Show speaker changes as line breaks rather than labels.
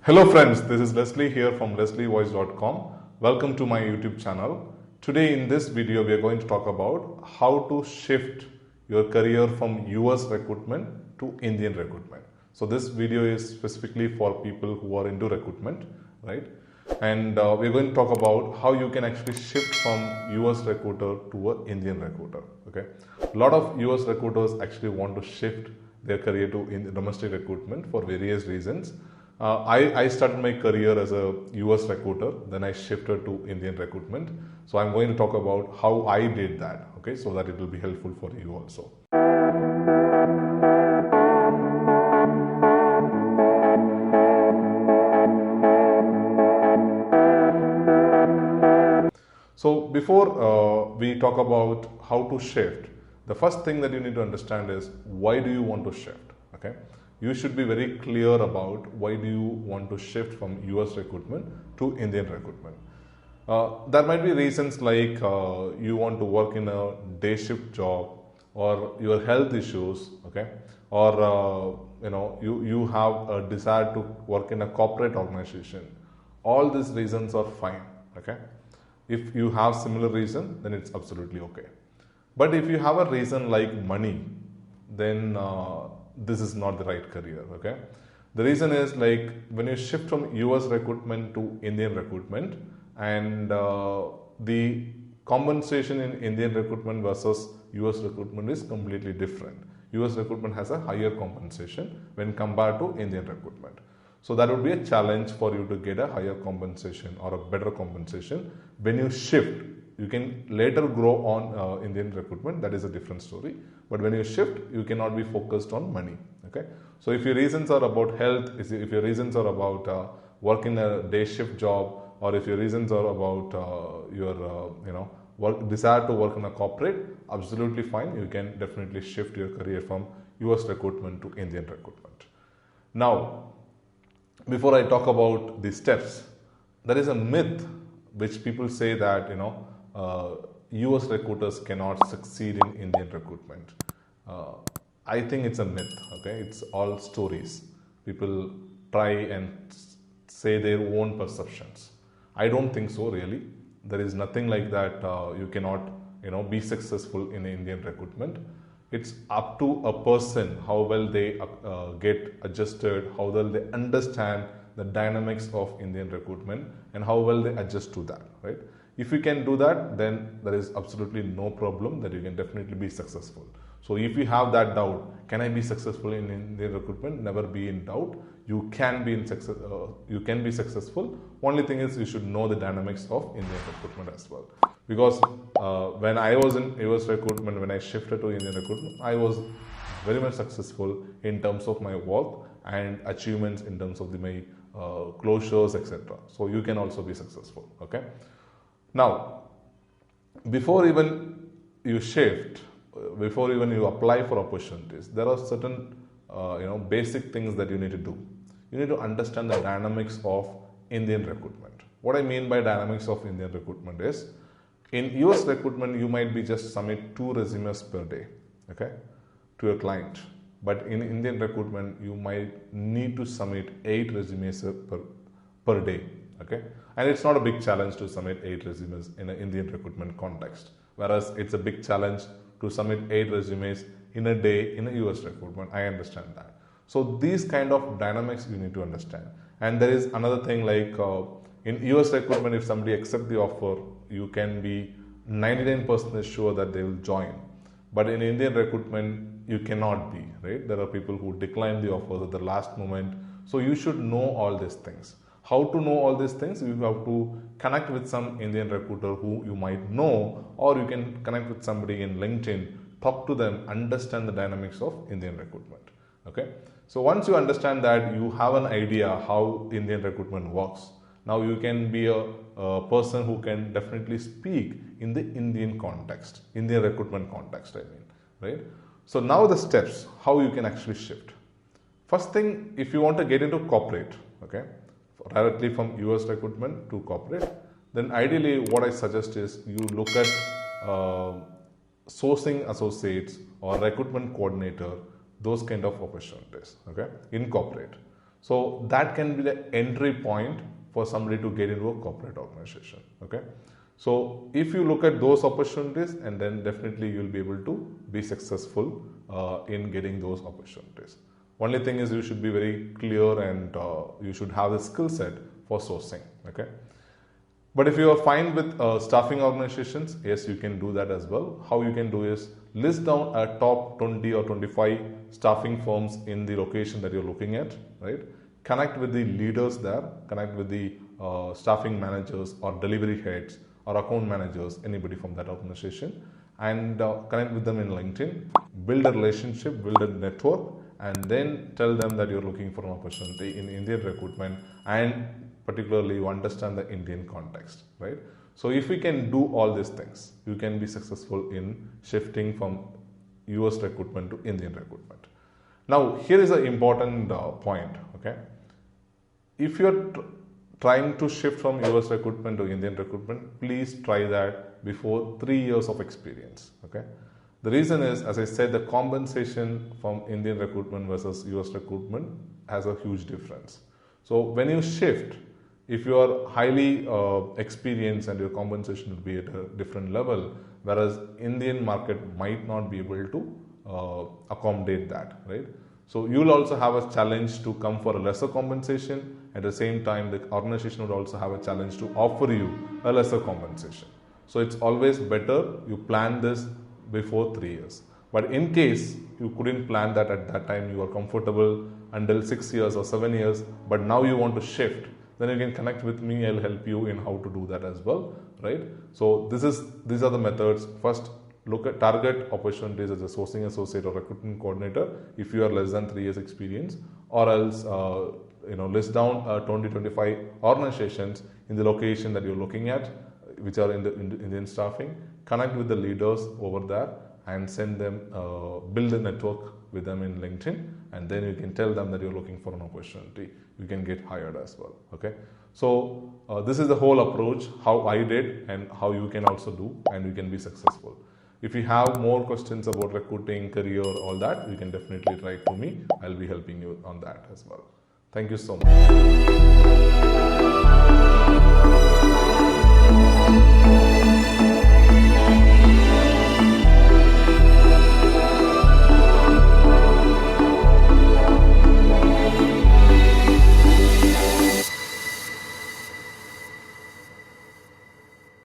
Hello friends, this is Leslie here from leslievoice.com. Welcome to my YouTube channel. Today in this video we are going to talk about how to shift your career from US recruitment to Indian recruitment. So this video is specifically for people who are into recruitment, right? And we're going to talk about how you can actually shift from US recruiter to an Indian recruiter, okay? A lot of US recruiters actually want to shift their career to domestic recruitment for various reasons. I started my career as a US recruiter, then I shifted to Indian recruitment. So I'm going to talk about how I did that, okay, so that it will be helpful for you also. So before we talk about how to shift, the first thing that you need to understand is why do you want to shift, okay? You should be very clear about why do you want to shift from US recruitment to Indian recruitment. There might be reasons like you want to work in a day shift job, or your health issues, okay, or you have a desire to work in a corporate organization. All these reasons are fine, okay. If you have similar reason, then it's absolutely okay. But if you have a reason like money, then this is not the right career, okay. The reason is like when you shift from US recruitment to Indian recruitment, and the compensation in Indian recruitment versus US recruitment is completely different. US recruitment has a higher compensation when compared to Indian recruitment. So that would be a challenge for you to get a higher compensation or a better compensation. When you shift, you can later grow on Indian recruitment, that is a different story. But when you shift, you cannot be focused on money, okay. So if your reasons are about health, if your reasons are about working a day shift job, or if your reasons are about your desire to work in a corporate, absolutely fine. You can definitely shift your career from US recruitment to Indian recruitment. Now, before I talk about the steps, there is a myth which people say that US recruiters cannot succeed in Indian recruitment. I think it's a myth, okay? It's all stories. People try and say their own perceptions. I don't think so, really. There is nothing like that. You cannot, be successful in Indian recruitment. It's up to a person how well they get adjusted, how well they understand the dynamics of Indian recruitment, and how well they adjust to that, right? If you can do that, then there is absolutely no problem that you can definitely be successful. So if you have that doubt, can I be successful in Indian recruitment? Never be in doubt. You can be successful. Only thing is you should know the dynamics of Indian recruitment as well. Because when I was in US recruitment, when I shifted to Indian recruitment, I was very much successful in terms of my work and achievements in terms of my closures, etc. So you can also be successful, okay. Now, before even you shift, before even you apply for opportunities, there are certain basic things that you need to do. You need to understand the dynamics of Indian recruitment. What I mean by dynamics of Indian recruitment is, in US recruitment, you might be just submit 2 resumes per day, okay, to a client. But in Indian recruitment, you might need to submit 8 resumes per day, okay. And it's not a big challenge to submit 8 resumes in an Indian recruitment context. Whereas it's a big challenge to submit 8 resumes in a day in a US recruitment. I understand that. So these kind of dynamics you need to understand. And there is another thing like in US recruitment, if somebody accepts the offer, you can be 99% sure that they will join. But in Indian recruitment, you cannot be, right? There are people who decline the offers at the last moment. So you should know all these things. How to know all these things? You have to connect with some Indian recruiter who you might know, or you can connect with somebody in LinkedIn, talk to them, understand the dynamics of Indian recruitment, okay? So once you understand that, you have an idea how Indian recruitment works. Now you can be a person who can definitely speak in the Indian context, Indian recruitment context, I mean, right? So now the steps, how you can actually shift. First thing, if you want to get into corporate, okay, directly from US recruitment to corporate, then ideally what I suggest is you look at sourcing associates or recruitment coordinator, those kind of opportunities, okay, in corporate. So that can be the entry point for somebody to get into a corporate organization. Okay. So if you look at those opportunities, and then definitely you'll be able to be successful in getting those opportunities. Only thing is you should be very clear, and you should have the skill set for sourcing. Okay. But if you are fine with staffing organizations, yes, you can do that as well. How you can do is list down a top 20 or 25 staffing firms in the location that you're looking at, right? Connect with the leaders there, connect with the staffing managers or delivery heads or account managers, anybody from that organization, and connect with them in LinkedIn, build a relationship, build a network, and then tell them that you're looking for an opportunity in Indian recruitment, and particularly you understand the Indian context, right? So if we can do all these things, you can be successful in shifting from US recruitment to Indian recruitment. Now, here is an important point, okay? If you're trying to shift from US recruitment to Indian recruitment, please try that before 3 years of experience, okay? The reason is, as I said, the compensation from Indian recruitment versus US recruitment has a huge difference. So when you shift, if you are highly experienced and your compensation will be at a different level, whereas Indian market might not be able to accommodate that, right? So you will also have a challenge to come for a lesser compensation. At the same time, the organization would also have a challenge to offer you a lesser compensation. So it's always better you plan this before 3 years. But in case you couldn't plan that at that time, you are comfortable until 6 years or 7 years, but now you want to shift, then you can connect with me. I'll help you in how to do that as well, right? So these are the methods. First, look at target opportunities as a sourcing associate or recruitment coordinator if you are less than 3 years experience, or else list down 20-25 organizations in the location that you're looking at, which are in the Indian staffing. Connect with the leaders over there and send them, build a network with them in LinkedIn, and then you can tell them that you're looking for an opportunity. You can get hired as well. Okay. So this is the whole approach, how I did and how you can also do, and you can be successful. If you have more questions about recruiting, career, all that, you can definitely write to me. I'll be helping you on that as well. Thank you so much.